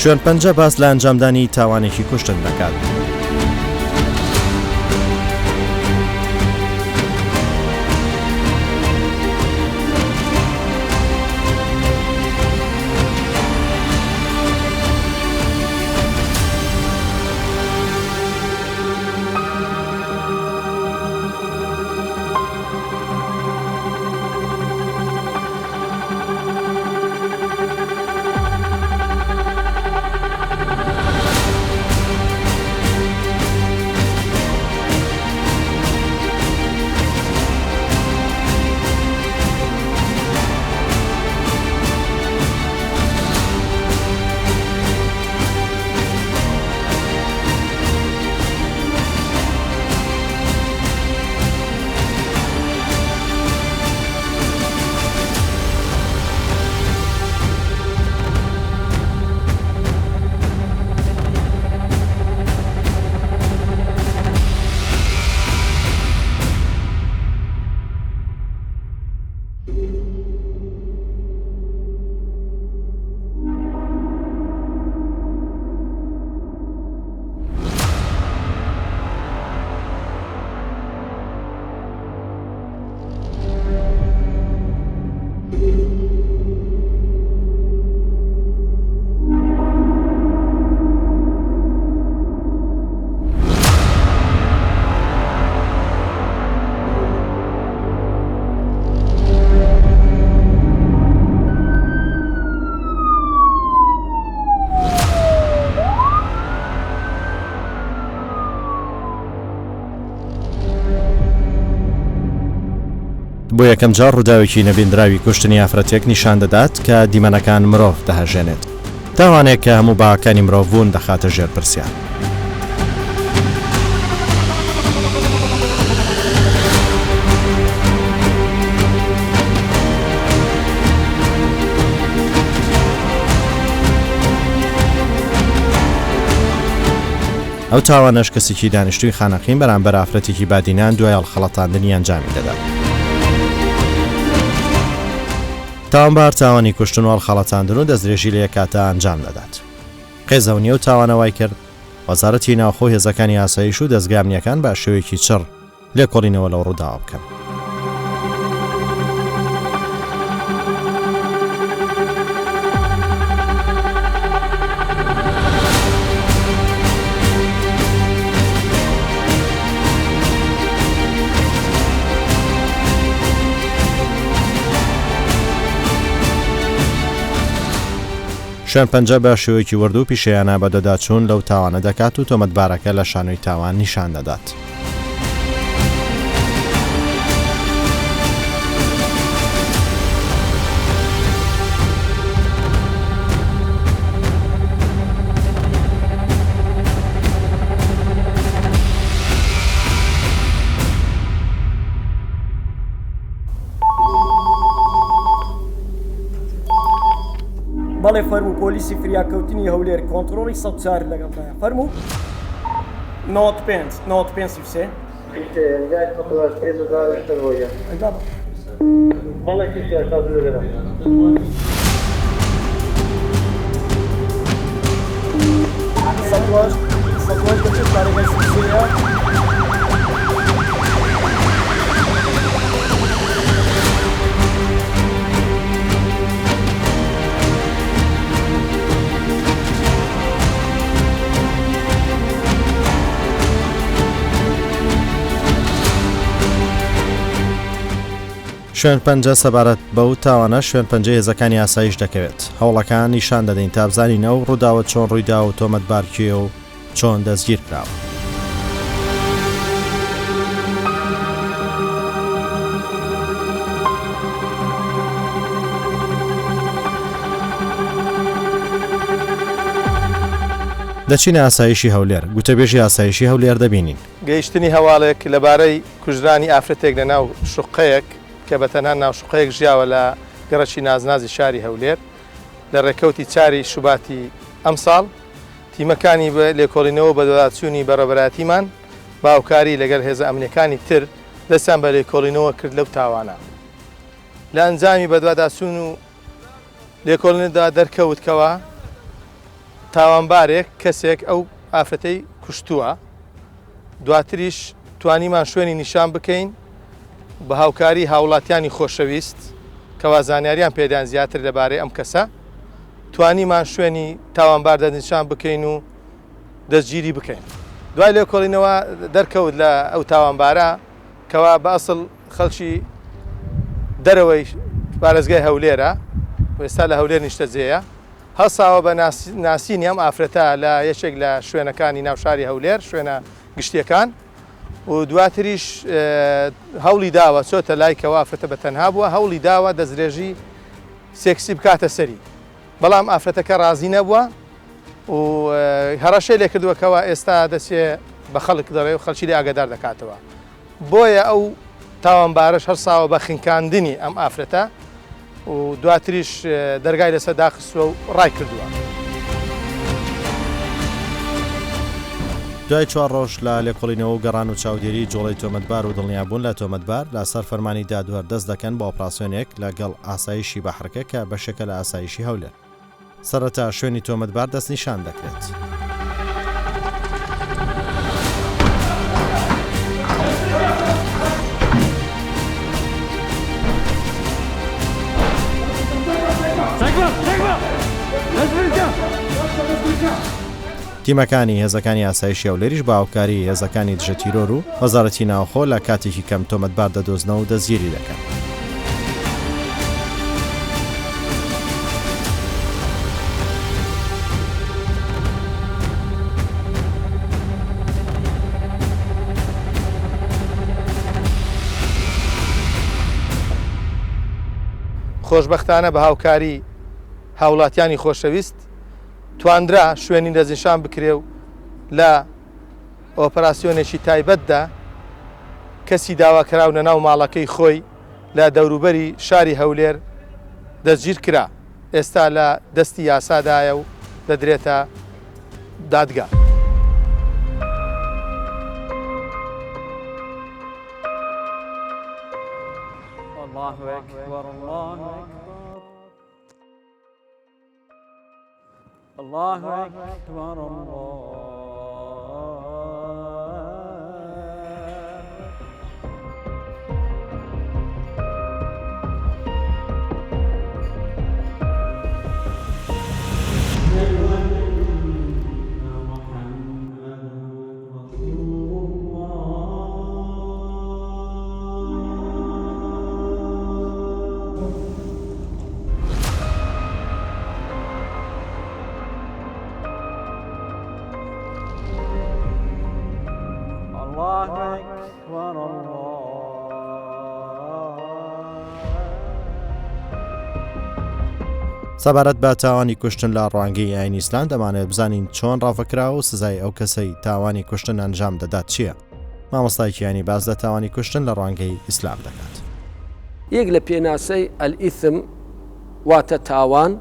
شوێنپەنجە باس لە ئەنجامدانی تاوانێکی کوشتن دەکات. بۆ یەکەم جار ڕووداوێکی نەبینراوی کوشتنی ئافرەتێک نیشان دەدات کە دیمەنەکان مرۆڤ دەهەژێنێت. تاوانێک کە هەموو باوەکانی مرۆڤ بوون دەخاتە ژێر پرسیار. ئەو تاوانەش کەسێکی دانیشتووی خانەقین بەرامبەر ئافرەتێکی بادینان دوای هەڵخەڵەتاندنی ئەنجامی دەدات. تاوانبار تاوانی کوشتن و هەڵخەڵەتاندن و دەستدرێژی لە یەک کاتە ئەنجام دەدات. قێزەونیە و تاوانەوای کرد وەزارەتی ناوخۆ هێزەکانی ئاسایش و دەستگامنیەکان بە شێوەیەکی چڕ لێکۆڵینەوە لەو ڕووداوە بکەن. شوێنپەنجە بە شێوەیەکی وردو پیشەیانە بە دەداچوون لەو تاوانە دەکات و تۆمەتبارەکە لە شانۆی تاوان نیشان دەدات. بەڵێ فەرموو پۆلیسی فریاکەوتنی هەولێر کۆنتڕۆڵی ١٠٤ لەگەڵدایە. فەرموو 95 شوێنپەنجە سەبارەت بەو تاوانە شوێنپەنجە هێزەکانی ئاسایش دەکەوێت. هەوڵەکان نیشان دەدەین تا بزانینەوە ڕووداوە چۆن ڕوویدا و تۆمەتبار کێیە و چۆن دەستگیر کراوە. دەچینە ئاسایشی هەولێر. گوتەبێژی ئاسایشی هەولێر دەبینین. گەیشتنی هەواڵێک لەبارەی کوژرانی ئافرەتێک لە ناو شوقەیەک کە بەتەنها ناو شوقەیەک ژیاوە لە گەڕەکی نازنازی شاری هەولێر لە ڕێکەوتی 4 شوباتی ئەم ساڵ تیمەکانی لێکۆڵینەوە بە دەداچوونی بەڕێبەراتیمان باوکاری لەگەڵ هێزە ئەمنیەکانی تر دەستیان بە لێکۆڵینەوە کرد لەو تاوانە. لە ئەنجامی بەدواداچوون و لێکۆڵینەدا دەرکەوتکەوە تاوانبارێک کەسێک ئەو ئافرەتەی کوشتووە دواتریش توانیمان شوێنی نیشان بکەین بە هاوکاری هاوڵاتیانی خۆشەویست کەوا زانیاریان پێدان زیاتر لەبارەی ئەم کەسە توانیمان شوێنی تاوانبار دەنیشان بکەین و دەستگیری بکەین. دوای لێکۆڵینەوە دەرکەوت لە ئەو تاوانبارە کەوا بە ئەسڵ خەڵکی دەرەوەی پارێزگای هەولێرە ئێستا لە هەولێر نیشتەجێیە هەساوە بە ناسینی ئەم ئافرەتە لە یەکێک لە شوێنەکانی ناوشاری هەولێر شوێنە گشتیەکان و دواتریش هەوڵی داوە چۆتە لای کەوا ئافرەتە بە تەنها بووە هەوڵی داوە دەستدرێژی سێکسی بکاتە سەری بەڵام ئافرەتەکە ڕازی نەبووە و هەڕەشەی لێ کردووەکەوە ئێستا دەچێ بە خەڵک دەڕێ و خەڵکی لێ ئاگادار دەکاتەوە بۆیە ئەو تاوانبارەش هەرساوە بە خینکاندنی ئەم ئافرەتە و دواتریش دەرگای لەسەر داخستووە و ڕای کردووە. دوای 4 ڕۆژ لە لێکۆڵینەوە و گەڕان و چاودێری جۆڵەی تۆمەتبار و دڵنیابوون لە تۆمەتبار لە سەر فەرمانی دادوەر دەست دەکەن بۆ ئۆپراسیۆنێک لەگەڵ ئاسایشی بەحرەکە کە بەشێکە لە ئاسایشی هەولێر. سەرەتا شوێنی تۆمەتبار دەست نیشان دەکرێت. تیمەکانی هێزەکانی ئاسایشی هەولێریش بە هاوکاری هێزەکانی دژە تیرۆر و وەزارەتی ناوخۆ لە کاتێکی کەم تۆمەتبار دەدۆزنەوە و دەستگیری دەکەن. خۆشبەختانە بە هاوکاری هاوڵاتیانی خۆشەویست تواندرا شوێنی دەستنیشان بکرێ و لە ئۆپەراسیۆنێکی تایبەتدا کەسی داواکراونە ناو ماڵەکەی خۆی لە دەوروبەری شاری هەولێر دەستگیر کرا ئێستا لە دەستی یاسادایە و دەدرێتە دادگا. الله أكبر الله أكبر الله أكبر الله سەبارەت بە تاوانی کوشتن لە ڕوانگەی ئاینی ئیسلام دەمانێت بزانین چۆن ڕافەکراوە و سزای ئەو کەسەی تاوانی کوشتن ئەنجام دەدات چییە؟ مامۆستایکیانی باز لە تاوانی کوشتن لە ڕوانگەی ئیسلام دەکات. یەک لە پێناسەی ئەلئیثم واتە تاوان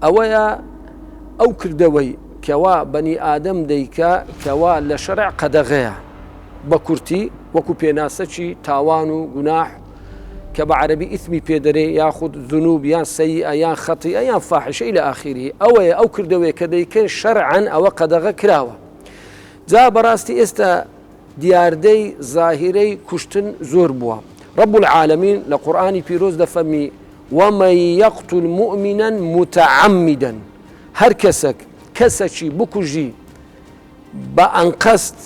ئەوەیە ئەو کردەوەی کەوا بەنی ئادەم دەیکا کەوا لە شەرع قەدەغەیە بە کورتی وەکو پێناسەکی تاوان و گوناح کە بە عەرەبی ئیثمی پێدەرێ یاخود ذنوب یان سەیئە یان خەتیئە یان فاحشەی لە ئاخیری ئەوەیە ئەو کردەوەی کە دەیکەن شەرعەن ئەوە قەدەغە کراوە. جا بەڕاستی ئێستا دیاردەی زاهیرەی کوشتن زۆر بووە. رب العالمین لە قورئانی پیرۆز دەفەرمی ومن يقتل مؤمنا متعمدا هەر کەسێکی بکوژی بە ئەنقەست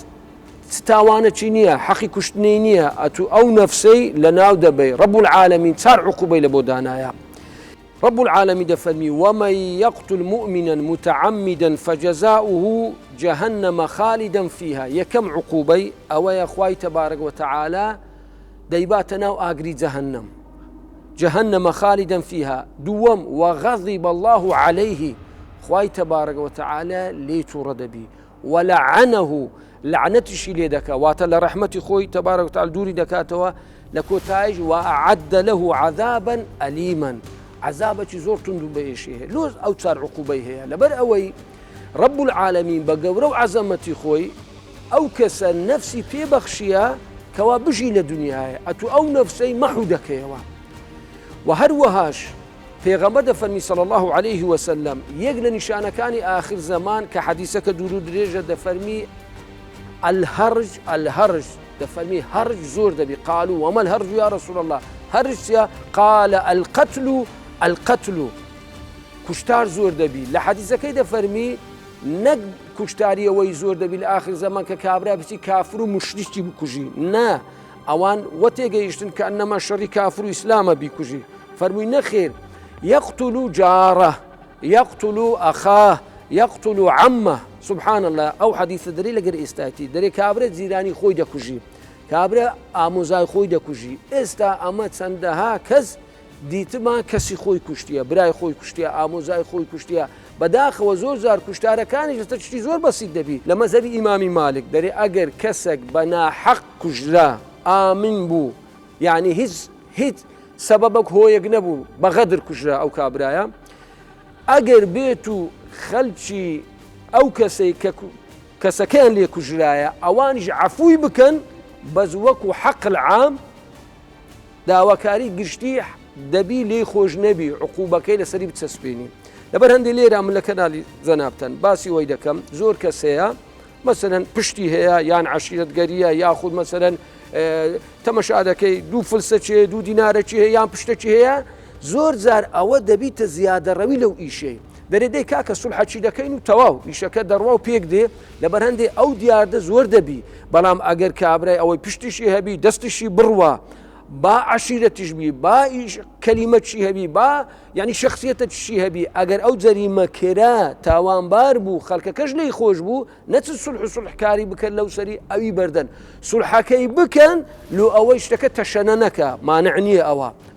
تاوانەکی نییە حەقی کوشتنی نییە ئەتو ئەو نەفسەی لە ناو دەبێ رب العالمین چار عقوبەی لە بۆ دانایە. رب العالمین دەفەرمی ومن يقتل مؤمنا متعمدا فجزاؤه جهنم خالدا فيها یەکەم عقوبەی ئەوەیە خوای تەبارەک وتەعالە دەیباتە ناو ئاگری جهنم خالدا فيها. دووەم وغضب الله عليه خوای تەبارەک وتەعالە لێی تووڕە دەبی ولعنه لعنەتیشی لێ دەکا واتە لە ڕەحمەتی خۆی تەبارەک وتەعالە دووری دەکاتەوە لە کۆتاییش وأعد له عذابا أليما عذابێکی زۆر تونند و بەئێشی هەیە. لۆز ئەو چار عقوبەی هەیە لەبەر ئەوەی رب العالمین بە گەورە و عەزەمەتی خۆی ئەو کەسە نەفسی پێبەخشیە کەوا بژی لە دنیاە ئەتو ئەو نەفسەی مەحو دەکەیەوە و هەروەهاش پێغەمبەر دەفەرمی صلی الله عليه وسلم یەک لە نیشانەکانی آخر زەمان کە حەدیسەکە دوور و درێژە دەفەرمی الهرج دەفەرمی هەرج زۆر دەبی قالوا وما الهرج يا رسول الله هەرج چیە قال القتل کوشتار زۆر دەبی لە حەدیسەکەی دەفەرمی نەک کوشتاریەوەی زۆر دەبی لە آخر زەمان کە کابرا بچی کافر و مشریکی بکوژی نا ئەوان وە تێگەیشتن کە ئەنەما شەڕی کافر و ئیسلامە بیکوژی فەرمووی نەخێر يقتل جاره يقتل أخاه يقتل عمه سبحان الله أو حديث دري لقر استاتي دري كابرة زيراني خوي دكوجي كابرة آموزاي خوي دكوجي استا أما تسندها كز دیتما کەسی خۆی کوشتیە برای خۆی کوشتیە ئامۆزای خۆی کوشتیە بەداخەوە زۆر زار کوشتارەکانی لەسەر شتی زۆر بەسیط دەبی لە مەزهەبی ئیمامی مالک دەرێ ئەگەر کەسێک بە ناحەق کوژرا ئامین بوو یعنی هیچ سەبەبەک هۆیەک نەبوو بەغەدر کوژرا ئەو کابرایە ئەگەر بێت و خەلکی ئەو کەسەکەیان لێ کوژرایە ئەوانیش عەفووی بکەن بەس وەکو حەق العام داواکاری گشتی دەبی لێ خۆش نەبی عقوبەکەی لەسەری بچەسپێنی لەبەر هەندێک لێرە من لە کەناڵی زەنابتەن باسی وەی دەکەم زۆر کەس هەیە مەسەلەن پشتی هەیە یان عەشیرەتگەریە یاخود مەسەلەن تەمەشا دەکەی دوو فلسەچێ دوو دینارەکی هەیە یان پشتێکی هەیە زۆر جار ئەوە دەبیتە زیادەڕەوی لەو ئیشەی دەرێدەی کاکە سولحەچی دەکەین و تەواو ئیشەکە دەڕوا و پێک دێ لەبەر هەندێک ئەو دیاردە زۆر دەبی بەڵام ئەگەر کابرای ئەوەی پشتیشی هەبی دەستیشی بڕوە با عشیرەتیش بی با کەلیمەتشی هەبی با یعنی شخصیەتەشی هەبی ئەگەر ئەو جەریمە کرا تاوانبار بوو خەڵکەکەش لی خۆش بوو نەچ سولحکاری بکەن لەو سەری ئەوی بەردەن سولحەکەی بکەن لۆ ئەوەی شتەکە تەشەنە نەکە مانع نییە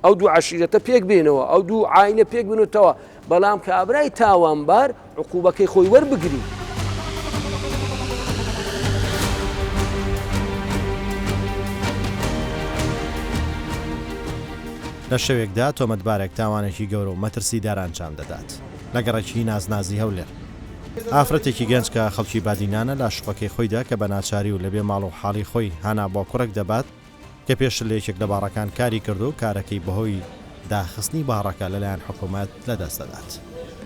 ئەو دوو عشیرەتە پێک بێنەوە ئەو دوو عاینە پێک بنوتەوە بەڵام کابرای تاوانبار عقوبەکەی خۆی وەربگری لە شەوێکدا تۆمەتبارێک تاوانێکی گەورە و مەترسی دارانجام دەدات لەگەڕێکی نازنازی هەولێر ئافرەتێکی گەنج کە خەڵکی بادینانە لە شوقەکەی خۆیدا کە بە ناچاری و لەبێ ماڵ و حاڵی خۆی هانا بۆ کوڕێک دەبات کە پێش لە یەکێک لە باڕەکان کاری کردو و کارەکەی بەهۆی داخستنی باڕەکە لەلایەن حکوومەت لەدەست دەدات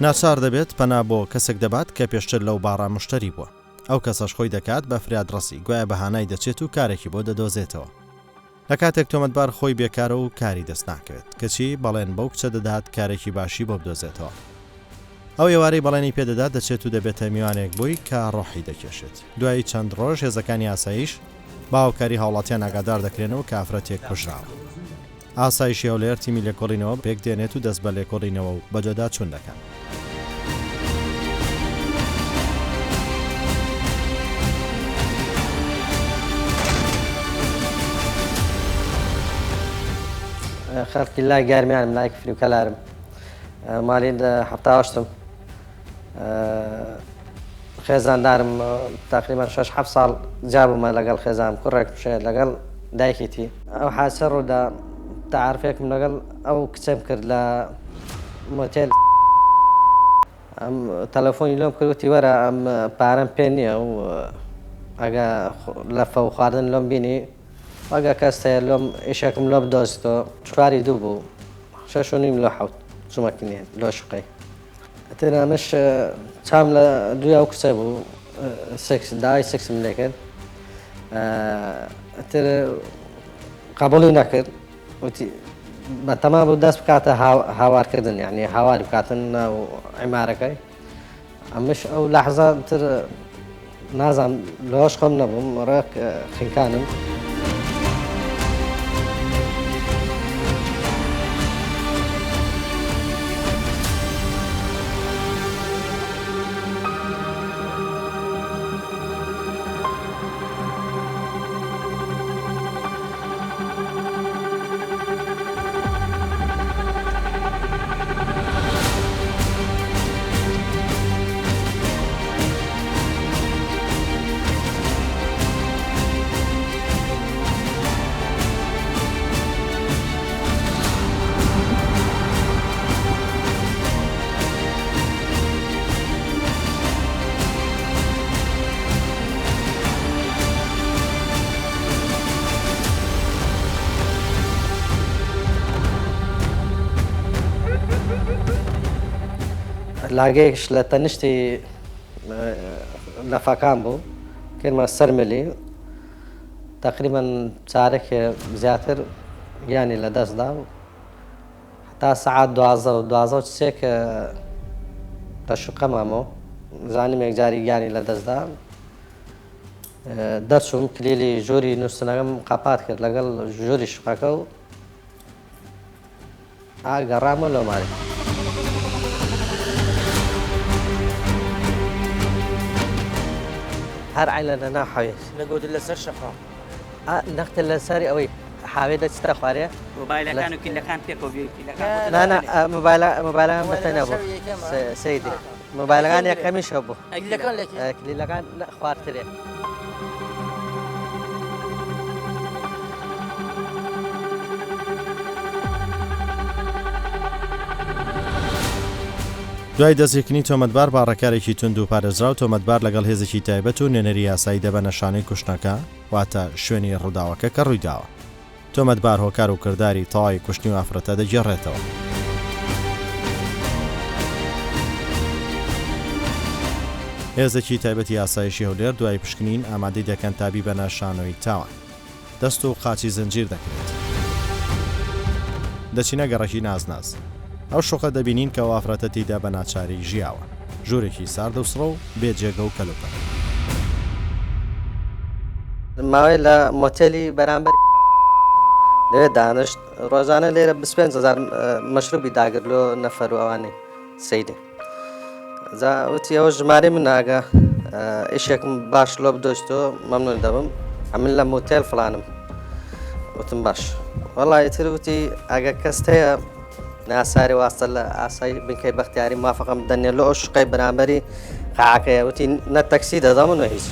ناچار دەبێت پەنا بۆ کەسێک دەبات کە پێشتر لەو باڕە مشتری بووە ئەو کەسەش خۆی دەکات بە فرادڕسی گوایە بەهانای دەچێت و کارێکی بۆ دەدۆزێتەوە لە کاتێک تۆمەتبار خۆی بێکارە و کاری دەست ناکەوێت کەچی بەڵێن بەو کچە دەدات کارێکی باشی بۆ بدۆزێتەوە ئەو ێوارەی بەڵێنی پێدەدات دەچێت و دەبێتە میوانێک بۆی کە ڕۆحی دەکێشێت دوایی چەند ڕۆژ هێزەکانی ئاسایش باوکاری هاوڵاتیان ئاگادار دەکرێنەوە کە ئافرەتێک کوژراوە ئاسایشی هەولێر تیمی لێکۆڵینەوە پێک دێنێت و دەست بە لێکۆڵینەوە و بەجێدا چوون دەکەن خەڵکی لای گەرمیانم لای کفری و کەلارم ماڵی هەفتاهەشتم خێزاندارم تقریبا 6-7 ساڵ جابوومە لەگەڵ خێزانم کوڕێک بشێت لەگەڵ دایکێتی ئەو حادسە ڕوودا تعارفێکم لەگەڵ ئەو کچەم کرد لە مۆتێل ئەم تەلەفۆنی لۆم کردوتی وەرە ئەم پارەم پێ نییە و ئەگە لە فەو خواردن لۆم بینی ئەگە کەس هەیە لۆم ئیشێکم لۆ بدۆزیتەوە 4 بوو 6 لە حوت چوومەکنێن لۆ شوقەی ئەتر ئەمەش چام لە دوای ئەو کچە بوو داوای سێکسم لێ کرد ئەتر قبوڵی نەکرد وتی بە تەمام بوو دەست بکاتە هاوارکردن یعنی هاواری بکاتن ناو عیمارەکەی ئەمەش ئەو لەحزە تر نازانم لەوەش خۆم نەبووم ڕێک خینکانم لاگەیەکش لە تەنیشتی لەفەکان بوو کردمە سەر ملی تقریبا چارێکێ زیاتر گیانی لە دەستدا و تا سعات 12 چێکە تەشوقە مامۆ زانیمێک جاری گیانی لە دەستدا دەرچووم کلیلی ژووری نووسنەکەم قاپات کرد لەگەڵ ژووری شوقەکە و گەڕامە لۆماری هەر عیلە لە ناحەوێت لەگوت لەسەر شەقا نەختە لە سەری ئەوەی حاوێ دەچتە خوارێ مۆبایلەکان و کیلەکان پێکۆبی مۆبایلەکان بەتە نەبوو سەیدی مۆبایلەکان یەکەمیشە بوو کلیلەکان خواردترێ دوای دەستێکنی تۆمەتبار باڕێکارێکی تونند و پارێزرا و تۆمەتبار لەگەڵ هێزێکی تایبەت و نوێنەری یاسایی دەبە نەشانەی کوشتنەکە واتە شوێنی ڕووداوەکە کە ڕوویداوە تۆمەتبار هۆکار و کردداری تەواوی کوشتنی و ئافرەتە دەگێڕێتەوە هێزێکی تایبەتی یاسایشی هەولێر دوای پشکنین ئامادەی دەکەن تابی بە نەشانەوەی تاوان دەست و قاچی زنجیر دەکرێت دەچینە گەڕەکی ناز ئەو شوقە دەبینین کە وافرەتە تیدا بە ناچاری ژیاوە ژوورێکی ساردە و سڕە و بێجێگە و کەلوپە ماوەی لە مۆتێلی بەرامبەر لەوێ دانشت ڕۆژانە لێرە 25,000 مەشروبی داگرلۆ نەفەر و ئەوانەی سەیدێ وتی ئەوە ژمارە من ناگە ئیشێکم باش لۆ بدۆشتەوە مەمنون دەبم ئەمن لە مۆتێل فڵانم وتم باش وەڵی تر وتی ئەگە کەس هەیە ناساری واستە لە ئاسایی بنکەی بەختیاری موافقم دەنێ لە ئەو شقەی بەرامبەری قاعەکەیە وتی نە تەکسی دەدەمن و هیچ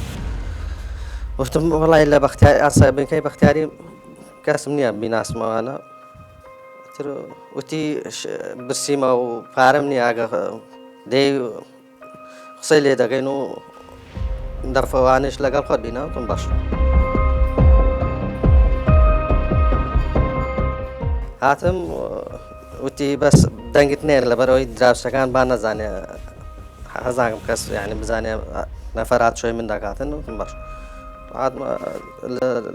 وتم وەڵی لە ئاسای بنکەی بەختیاری کەسم نییە بیناسمەوانە تر وتی برسیمە و پارەم نییە ئاگە دەی قسەی لێ دەگەین و دەرفەوانش لەگەڵ خۆت بینەوتم باش هاتم وتی بەس دەنگت نێر لەبەرەوەی دراوسەکان با نەزانێ هەزانم کەس یعنی بزانێ نەفەرات شوی من دەکاتن وتم باش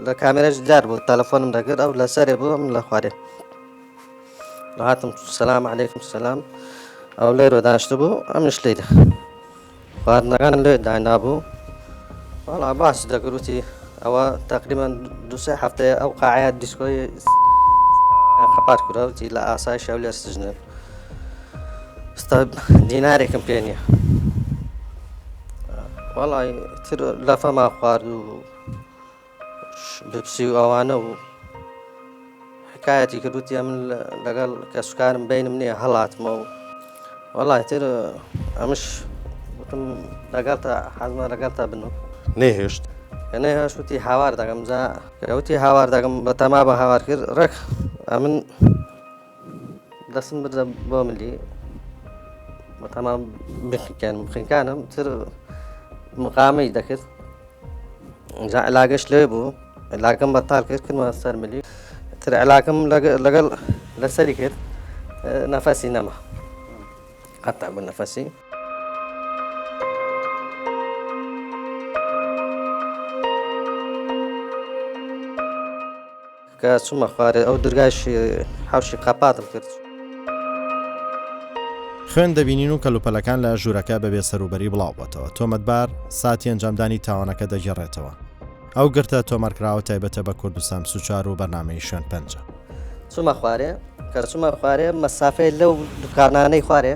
لە کامێرەش دیار بوو تەلەفۆنم دەگرت ئەو لەسەرێ بوو من لە خوارێ هاتم سەلام عەلەیکم سەلام ئەو لێرە داشتە بوو ئەمش لێدە خواردنەکان لێ دانابوو وەڵا باش دەگروتی ئەوە تقریبا 2-3 هەفتەیە ئەو قاعەیە دیسکۆی قەپات کوراوتی لە ئاسای شەو لێر سژنە ستا دینارێکم پێ نییە وەڵی تر لەفەما خوارد و بپسی و ئەوانە و حکایەتی کردوتی من لەگەڵ کەسوکارم بینم نییە هەڵاتمە و وەڵی تر ئەمش وتم لەگەڵتە حەزمە لەگەڵتە بنم نێهێشت نەهێشت وتی هاوار دەکەم وتی هاوار دەکەم بە تەما بە هاوار کرد ڕێک ئەمن دەستم بردە بۆ ملی بە تەما بخینکانم تر مقامەی دەکرد علاگەش لێ بوو علاگەم بەتاڵ کرد کردمە سەر ملی تر علاگەم لەگەڵ لەسەری کرد نەفەسی نەما قەتع بوو نەفەسی کە چوومە خوارێ ئەو دورگایشی حوشی قاپاتم کرد خوێن دەبینین و کەلوپەلەکان لە ژوورەکە بەبێ سەروبەری بڵاو بۆتەوە تۆمەتبار ساتی ئەنجامدانی تاوانەکە دەگێڕێتەوە ئەو گرتە تۆمارکراوە تایبەتە بە کوردستان سوچار و بەرنامەی شوێن پەنجە چوومە خوارێ کە چوومە خوارێ مەسافەی لەو دوکانانەی خوارێ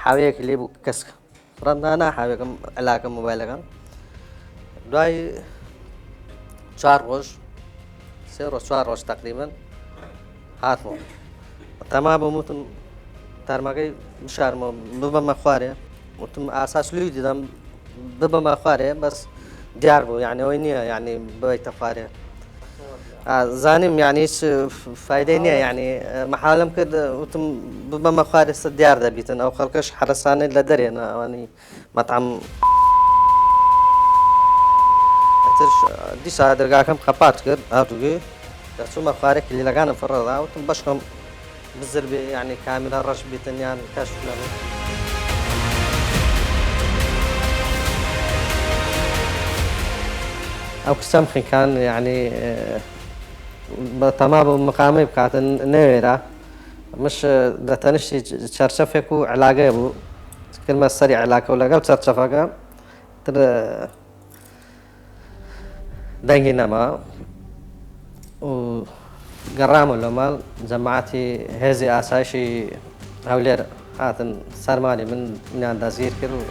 حاوەیەکی لێ بوو کەسکە ڕەندانا حاوێکم علاکە مۆبایلەکان دوای 4 ڕۆژ 4 ڕۆژ تقریبا هاتمەوە تەما بۆم وتم تارمەکەی بشارمەوە ببەمە خوارێ وتم ئاساس لوی دیدەم ببەمە خوارێ بەس دیار بوو یعنی ئەوەی نییە یعنی ببیتە خوارێ زانیم یعنی هیچ فایدەی نییە یعنی مەحاولم کرد وتم ببەمە خوارێ سە دیار دەبیتن ئەو خەڵکەش حرەسانەی لە دەرێنە ئەوانەی مەتعەم دیسا دەرگاکەم قەپات کرد هاتووگوێ دەچوومە خوارێ کلیلەکانم فڕەدا وتم بەشکەم بزر بێ یعنی کاملە ڕەش بیتن یان کەشف نەبێت ئەو کچەم خیکان یعنی بە تەما بە مقامی بکاتن نەوێرە مش دەتەنیشتی چەرچەفێک و علاگەیە بوو کلمە سەری علاکە و لەگەڵ چەرچەفەکە تر دەنگی نەما و گەڕامە لە ماڵ جەماعەتی هێزی ئاسایشی هەولێر هاتن سەرمانی من منیان دەزگیر کرد و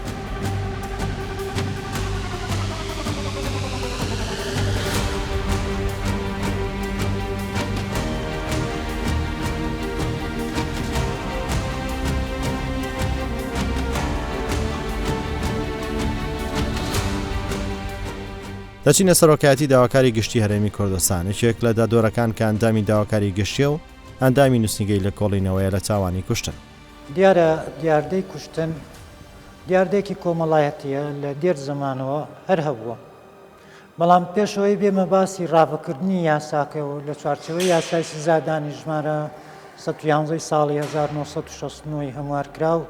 دەچینە سەرۆکایەتی داواکاری گشتی هەرێمی کوردستان یەکێک لە دادۆرەکان کە ئەندامی داواکاری گشتیە و ئەندامی نووسنگەی لە کۆڵینەوەیە لە چاوانی کوشتن. دیارە دیاردەی کوشتن دیاردێکی کۆمەڵایەتیە لە دێر زمانەوە هەر هەبووە، بەڵام پێشەوەی بێمە باسی ڕابکردنی یاساکەەوە لە چوارچەوەی یاسای سزادانی ژمارە 111 ساڵی 1969 هەموارکراو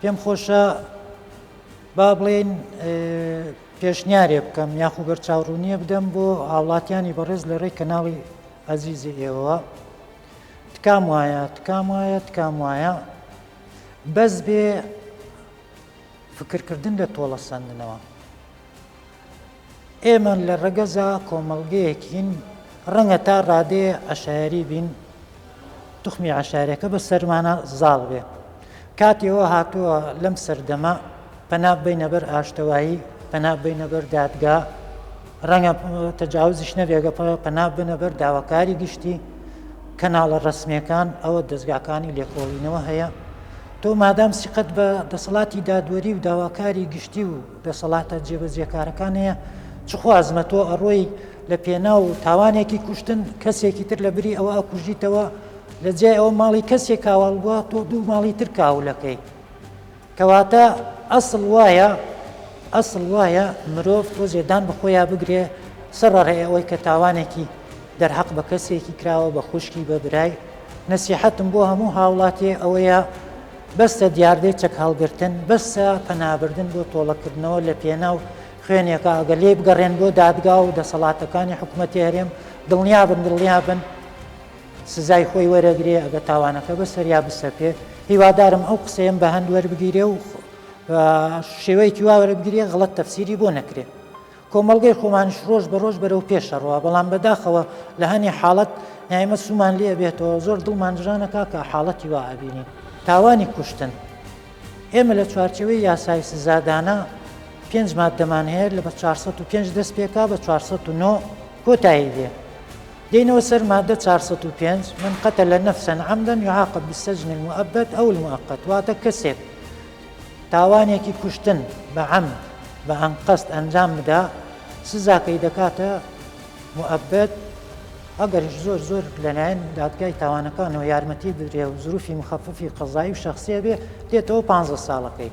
پێم خۆشە با بڵێن پێشنیارێ بکەم یاخو بەرچاوڕوونیە بدەم بۆ هاوڵاتیانی بەڕێز لە ڕێی کەناڵی ئەزیزی ئێوە تکام وایە بەس بێ فکرکردن لە تۆڵە سەندنەوە. ئێمە لە ڕەگەزا کۆمەڵگەیەکین ڕەنگە تا ڕادێ عەشایری بین توخمی عەشارەکە بە سەرمانە زاڵ بێ کاتێەوە هاتووە لەم سەردەمە پەنا بینە بەر ئاشتەوایی پەنا بینە بەر دادگا ڕەنگە تەجاوزیش نەبێگە پەنا بنە بەر داواکاری گشتی کەناڵە ڕسمیەکان ئەوە دەستگاکانی لێکۆڵینەوە هەیە تۆ مادام سیقەت بە دەسەڵاتی دادوەری و داواکاری گشتی و دەسەڵاتە جێبەجێکارەکان هەیە چخوازمە تۆ ئەڕۆی لە پێنا و تاوانێکی کوشتن کەسێکی تر لە بری ئەوە کوژیتەوە لە جێ ئەوە ماڵی کەسێک کاوەڵ بووە تۆ دوو ماڵی تر کاولەکەی کەواتە ئەسڵ وایە مرۆڤ تۆ زێدان بەخۆیان بگرێ سەرڕێ ئەوەی کە تاوانێکی دەرحەق بە کەسێکی کراوە بە خوشکی بە برای نەسیحەتم بۆ هەموو هاوڵاتێ ئەوەیە بەستە دیاردەی چەک هەڵگرتن بەسە پەنابردن بۆ تۆڵەکردنەوە لە پێنا و خوێنێکە ئەگە لێ بگەڕێن بۆ دادگا و دەسەڵاتەکانی حکوومەتی هەرێم دڵنیا بن سزای خۆی وەرەگرێ ئەگە تاوانەکە بەسەریا بسە پێ هیوادارم ئەو قسەیەم بە هەند وەربگیرێ و شێوەیەکی وا وەربگیرێ غڵەت تەفسیری بۆ نەکرێ کۆمەڵگەی خۆمانش ڕۆژ بە ڕۆژ بەرەو پێشەڕەوە بەڵام بەداخەوە لە هەنێ حاڵەت نایمە سومان لێ بێتەوە زۆر دڵمانجرانەکە کە حاڵەتی وا ئەبینین تاوانی کوشتن ئێمە لە چوارچەوەی یاسای سزادانە 5 مادەمان هەیە لە بە 405 دەست پێکا بە 409 کۆتایی دێ دێنەوە سەر مادە 405 من قتل نفسا عمدا يعاقب بالسجن المؤبد أو المؤقت واتە کەسێک تاوانێکی کوشتن بە عەمد بە ئەن قەست ئەنجام بدا سزاکەی دەکاتە مؤبد ئەگەریش زۆر لەلایەن دادگای تاوانەکانەوە یارمەتی بدرێ و زروفی مخەففی قەزایی و شەخسیە بێ دێتەوە 15 ساڵەکەی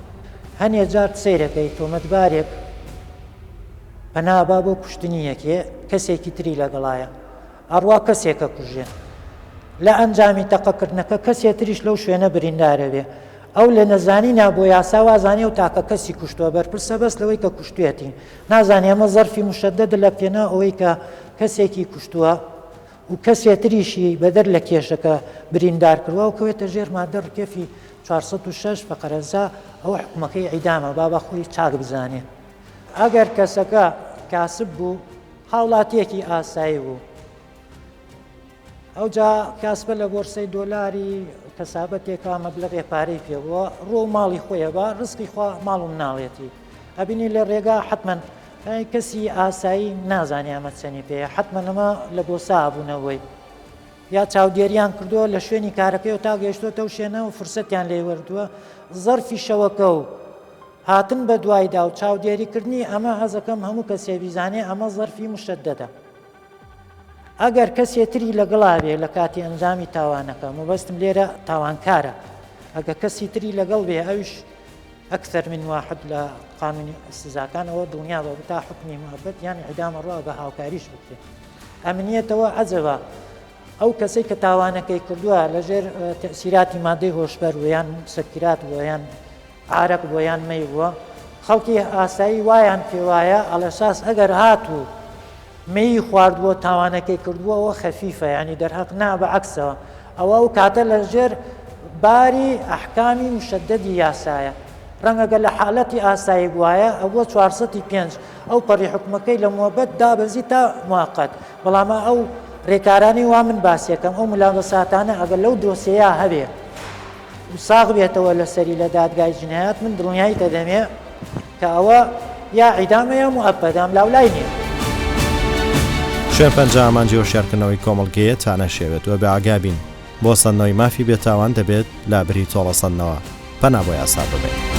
هەنێ جار سەیرەکەی تۆمەتبارێک پەنابا بۆ کوشتنی یەکێ کەسێکی تری لەگەڵایە ئەڕوا کەسێکە کوژێن لە ئەنجامی تەقەکردنەکە کەسێ تریش لەو شوێنە بریندارە بێ ئەو لە نەزانینا بۆ یاسا وازانێ و تاکە کەسی کوشتووە بەرپرسە بەست لەوەی کە کوشتێتی نازانێ ئەمە زەرفی مشەدەد لە پێنا ئەوەی کە کەسێکی کوشتووە و کەسێ تریشی بەدەر لە کێشەکە بریندار کردووە و کەوێتە ژێر مادە ڕکێفی 406 فەقەرەزا ئەوە حکومەکەی عیدامە با خۆی چاک بزانێ ئەگەر کەسەکە کاسب بوو هاوڵاتیەکی ئاسایی بوو ئەوجا کاسبە لە بۆرسەی دۆلاری کەسابەتێکا مەبلەغێ پارەی پێبووە ڕۆ ماڵی خۆیە بە ڕزقی خوا ماڵ و مناڵێتی ئەبینی لە ڕێگا حتمەن کەسی ئاسایی نازانێ ئەمە چەنی پێ حتمەن ئەمە لە بۆ سابوونەوەی یا چاودێریان کردووە لە شوێنی کارەکەی و تا گەیشتۆتە و شوێنە و فرسەتیان لێ وەردووە زەرفی شەوەکە و هاتن بە دوایدا و چاودێریکردنی ئەمە هەزەکەم هەموو کەسێ بیزانێ ئەمە زەرفی مشەدەدە ئەگەر کەسێتری لەگەڵا بێ لە کاتی ئەنجامی تاوانەکە مەبەستم لێرە تاوانکارە ئەگە کەسی تری لەگەڵ بێ ئەوش ئەکثەر من واحد لە قانونی سزاکان ئەوە دڵنیا بە تا حکمی مؤبد یان ئیدامە ڕوا بە هاوکاریش بکرێت ئەمنیەتەوە عەجەبە ئەو کەسەی کە تاوانەکەی کردووە لەژێر تەسیراتی مادەی هۆشبەر و یان سەکرات بووە یان ئارەق بووە یان مەی بووە خەڵکی ئاسایی وایان پێوایە ئەلەساس ئەگەر هاتوو مەی خواردبووە تاوانەکەی کردووەەوە خەفیفە ینی دەرهەق نا بە عکسەوە ئەوە و کاتە لەژێر باری ئەحکامی مشددی یاسایە ڕەنگەگە لە حالەتی ئاسایی بواە ئەوە 405 ئەو پەڕی حکومەکەی لە مۆبەت دابەزی تا موقت بەڵامە ئەو ڕێکارانی وا من باسیەکەم ئەو ملابەساتانە ئەگەر لەو دۆسەیە هەبێ ساغ بێتەوە لەسەری لە دادگای جنایەت من دڵنیایی دەدەمێ کە ئەوە یا عیدامەیە موعەبەدام لاولای نییە. شوێن پەنجامانجی هۆشیارکردنەوەی کۆمەڵگەیە تانەشێوێت وە بە ئاگابین بۆ سەندنەوەی مافی بێتاوان دەبێت لا بری تۆڵە سەندنەوە پەنا بۆ یاسا ببێت.